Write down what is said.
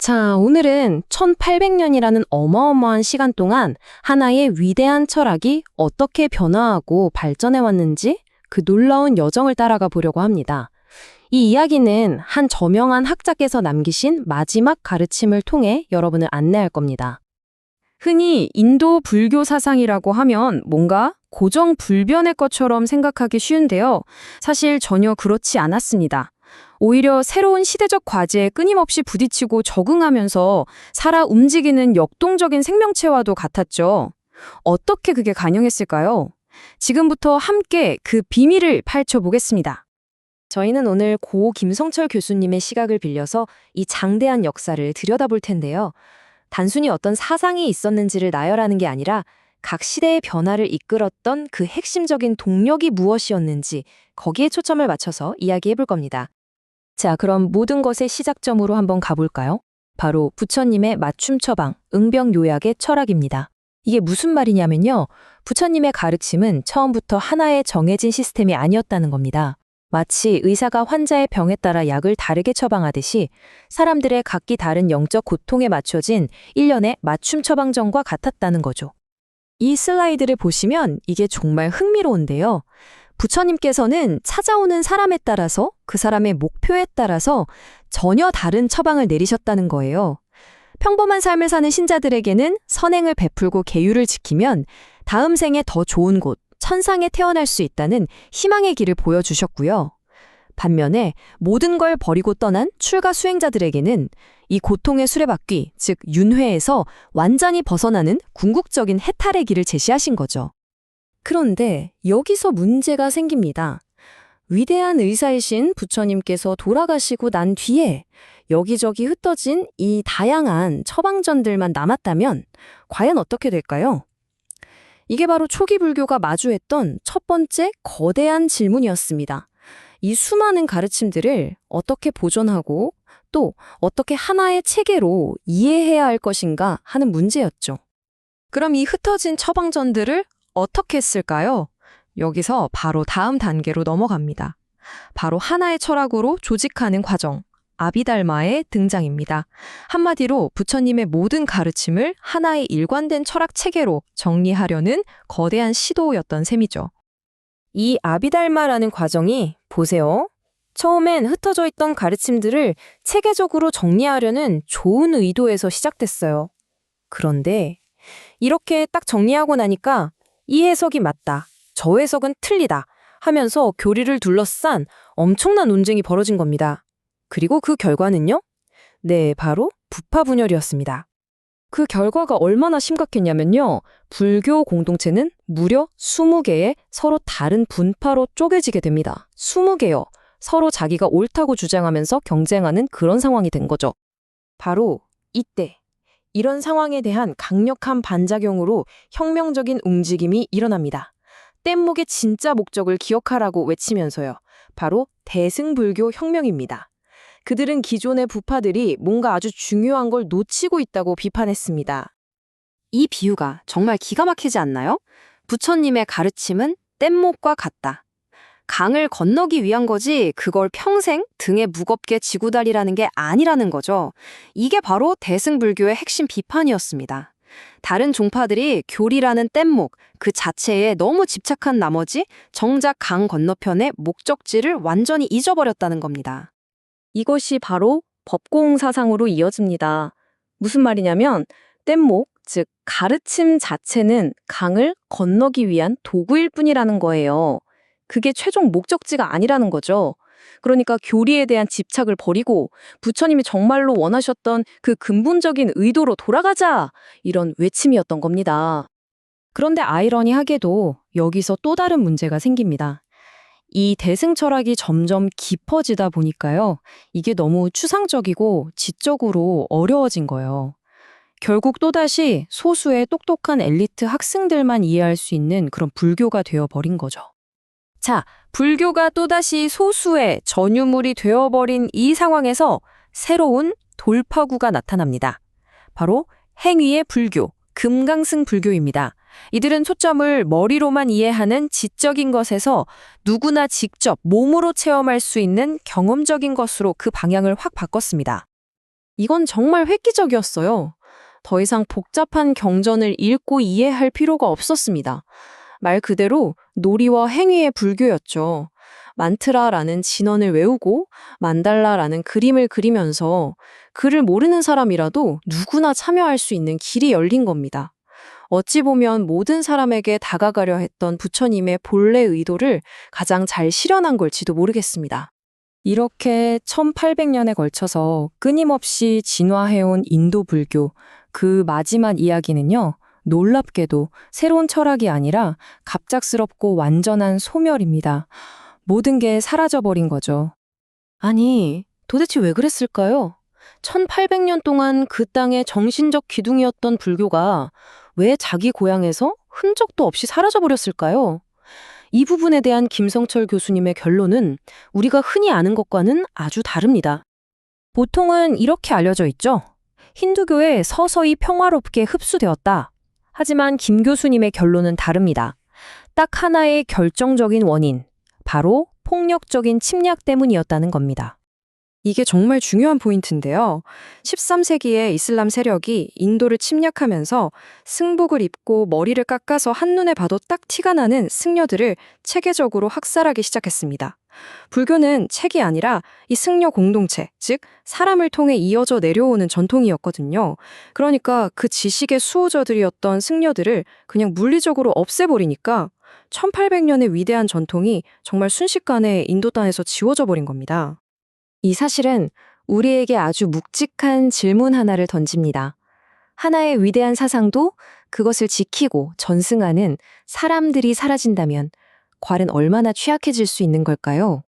자, 오늘은 1800년이라는 어마어마한 시간 동안 하나의 위대한 철학이 어떻게 변화하고 발전해 왔는지 그 놀라운 여정을 따라가 보려고 합니다. 이 이야기는 한 저명한 학자께서 남기신 마지막 가르침을 통해 여러분을 안내할 겁니다. 흔히 인도 불교 사상이라고 하면 뭔가 고정불변의 것처럼 생각하기 쉬운데요. 사실 전혀 그렇지 않았습니다. 오히려 새로운 시대적 과제에 끊임없이 부딪히고 적응하면서 살아 움직이는 역동적인 생명체와도 같았죠. 어떻게 그게 가능했을까요? 지금부터 함께 그 비밀을 파헤쳐보겠습니다. 저희는 오늘 고 김성철 교수님의 시각을 빌려서 이 장대한 역사를 들여다볼 텐데요. 단순히 어떤 사상이 있었는지를 나열하는 게 아니라 각 시대의 변화를 이끌었던 그 핵심적인 동력이 무엇이었는지 거기에 초점을 맞춰서 이야기해 볼 겁니다. 자, 그럼 모든 것의 시작점으로 한번 가볼까요? 바로 부처님의 맞춤 처방, 응병요약의 철학입니다. 이게 무슨 말이냐면요. 부처님의 가르침은 처음부터 하나의 정해진 시스템이 아니었다는 겁니다. 마치 의사가 환자의 병에 따라 약을 다르게 처방하듯이 사람들의 각기 다른 영적 고통에 맞춰진 일련의 맞춤 처방전과 같았다는 거죠. 이 슬라이드를 보시면 이게 정말 흥미로운데요. 부처님께서는 찾아오는 사람에 따라서 그 사람의 목표에 따라서 전혀 다른 처방을 내리셨다는 거예요. 평범한 삶을 사는 신자들에게는 선행을 베풀고 계율을 지키면 다음 생에 더 좋은 곳, 천상에 태어날 수 있다는 희망의 길을 보여주셨고요. 반면에 모든 걸 버리고 떠난 출가 수행자들에게는 이 고통의 수레바퀴, 즉 윤회에서 완전히 벗어나는 궁극적인 해탈의 길을 제시하신 거죠. 그런데 여기서 문제가 생깁니다. 위대한 의사이신 부처님께서 돌아가시고 난 뒤에 여기저기 흩어진 이 다양한 처방전들만 남았다면 과연 어떻게 될까요? 이게 바로 초기 불교가 마주했던 첫 번째 거대한 질문이었습니다. 이 수많은 가르침들을 어떻게 보존하고 또 어떻게 하나의 체계로 이해해야 할 것인가 하는 문제였죠. 그럼 이 흩어진 처방전들을 어떻게 했을까요? 여기서 바로 다음 단계로 넘어갑니다. 바로 하나의 철학으로 조직하는 과정, 아비달마의 등장입니다. 한마디로 부처님의 모든 가르침을 하나의 일관된 철학 체계로 정리하려는 거대한 시도였던 셈이죠. 이 아비달마라는 과정이 보세요. 처음엔 흩어져 있던 가르침들을 체계적으로 정리하려는 좋은 의도에서 시작됐어요. 그런데 이렇게 딱 정리하고 나니까 이 해석이 맞다, 저 해석은 틀리다 하면서 교리를 둘러싼 엄청난 논쟁이 벌어진 겁니다. 그리고 그 결과는요? 네, 바로 부파분열이었습니다. 그 결과가 얼마나 심각했냐면요. 불교 공동체는 무려 20개의 서로 다른 분파로 쪼개지게 됩니다. 20개요. 서로 자기가 옳다고 주장하면서 경쟁하는 그런 상황이 된 거죠. 바로 이때 이런 상황에 대한 강력한 반작용으로 혁명적인 움직임이 일어납니다. 뗏목의 진짜 목적을 기억하라고 외치면서요. 바로 대승불교 혁명입니다. 그들은 기존의 부파들이 뭔가 아주 중요한 걸 놓치고 있다고 비판했습니다. 이 비유가 정말 기가 막히지 않나요? 부처님의 가르침은 뗏목과 같다. 강을 건너기 위한 거지 그걸 평생 등에 무겁게 지고 다니라는 게 아니라는 거죠. 이게 바로 대승불교의 핵심 비판이었습니다. 다른 종파들이 교리라는 뗏목 그 자체에 너무 집착한 나머지 정작 강 건너편의 목적지를 완전히 잊어버렸다는 겁니다. 이것이 바로 법공 사상으로 이어집니다. 무슨 말이냐면 뗏목, 즉 가르침 자체는 강을 건너기 위한 도구일 뿐이라는 거예요. 그게 최종 목적지가 아니라는 거죠. 그러니까 교리에 대한 집착을 버리고 부처님이 정말로 원하셨던 그 근본적인 의도로 돌아가자! 이런 외침이었던 겁니다. 그런데 아이러니하게도 여기서 또 다른 문제가 생깁니다. 이 대승 철학이 점점 깊어지다 보니까요. 이게 너무 추상적이고 지적으로 어려워진 거예요. 결국 또다시 소수의 똑똑한 엘리트 학생들만 이해할 수 있는 그런 불교가 되어버린 거죠. 자, 불교가 또다시 소수의 전유물이 되어버린 이 상황에서 새로운 돌파구가 나타납니다. 바로 행위의 불교, 금강승 불교입니다. 이들은 초점을 머리로만 이해하는 지적인 것에서 누구나 직접 몸으로 체험할 수 있는 경험적인 것으로 그 방향을 확 바꿨습니다. 이건 정말 획기적이었어요. 더 이상 복잡한 경전을 읽고 이해할 필요가 없었습니다. 말 그대로 놀이와 행위의 불교였죠. 만트라라는 진언을 외우고 만달라라는 그림을 그리면서 글을 모르는 사람이라도 누구나 참여할 수 있는 길이 열린 겁니다. 어찌 보면 모든 사람에게 다가가려 했던 부처님의 본래 의도를 가장 잘 실현한 걸지도 모르겠습니다. 이렇게 1800년에 걸쳐서 끊임없이 진화해온 인도 불교, 그 마지막 이야기는요, 놀랍게도 새로운 철학이 아니라 갑작스럽고 완전한 소멸입니다. 모든 게 사라져버린 거죠. 아니, 도대체 왜 그랬을까요? 1800년 동안 그 땅의 정신적 기둥이었던 불교가 왜 자기 고향에서 흔적도 없이 사라져버렸을까요? 이 부분에 대한 김성철 교수님의 결론은 우리가 흔히 아는 것과는 아주 다릅니다. 보통은 이렇게 알려져 있죠. 힌두교에 서서히 평화롭게 흡수되었다. 하지만 김 교수님의 결론은 다릅니다. 딱 하나의 결정적인 원인, 바로 폭력적인 침략 때문이었다는 겁니다. 이게 정말 중요한 포인트인데요. 13세기에 이슬람 세력이 인도를 침략하면서 승복을 입고 머리를 깎아서 한눈에 봐도 딱 티가 나는 승려들을 체계적으로 학살하기 시작했습니다. 불교는 책이 아니라 이 승려 공동체, 즉 사람을 통해 이어져 내려오는 전통이었거든요. 그러니까 그 지식의 수호자들이었던 승려들을 그냥 물리적으로 없애버리니까 1800년의 위대한 전통이 정말 순식간에 인도 땅에서 지워져 버린 겁니다. 이 사실은 우리에게 아주 묵직한 질문 하나를 던집니다. 하나의 위대한 사상도 그것을 지키고 전승하는 사람들이 사라진다면 과연 얼마나 취약해질 수 있는 걸까요?